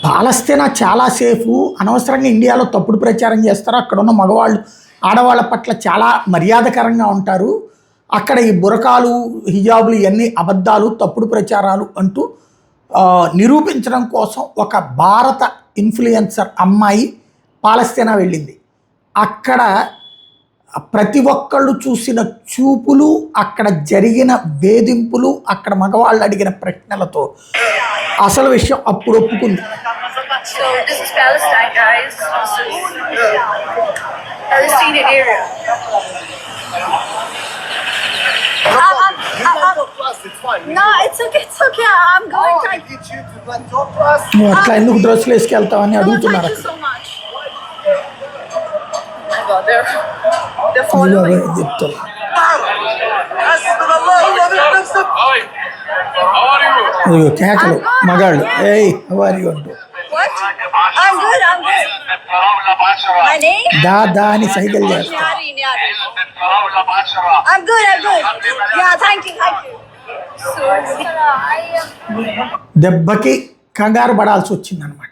పాలస్తీనా చాలా సేఫు, అనవసరంగా ఇండియాలో తప్పుడు ప్రచారం చేస్తారు. అక్కడ ఉన్న మగవాళ్ళు ఆడవాళ్ళ పట్ల చాలా మర్యాదకరంగా ఉంటారు. అక్కడ ఈ బురకాలు, హిజాబులు ఇవన్నీ అబద్ధాలు, తప్పుడు ప్రచారాలు అంటూ నిరూపించడం కోసం ఒక భారత ఇన్ఫ్లుయెన్సర్ అమ్మాయి పాలస్తీనా వెళ్ళింది. అక్కడ ప్రతి ఒక్కళ్ళు చూసిన చూపులు, అక్కడ జరిగిన వేధింపులు, అక్కడ మగవాళ్ళు అడిగిన ప్రశ్నలతో అసలు విషయం అప్పుడు ఒప్పుకుంది. So this is Palestine, guys. This is Palestinian area. No, it's okay. It's okay. I'm going. I get you to like talk to us. నువ్వు అట్లా ఎందుకు డ్రెస్సులు వేసుకెళ్తావని Oh, అడుగుతున్నారు. thank you so much. Oh my God, they're following. చెప్తారు. అయ్యో కేకలు మగాళ్ళు, ఏయ్ హౌ ఆర్ యు అంటూ What? I'm good. I'm good. My name? దా అని సైకిల్ చేస్తారు. Nyari, Nyari. I'm good. I'm good. Yeah, thank you. Thank you. So, I am. దెబ్బకి కంగారు పడాల్సి వచ్చిందనమాట.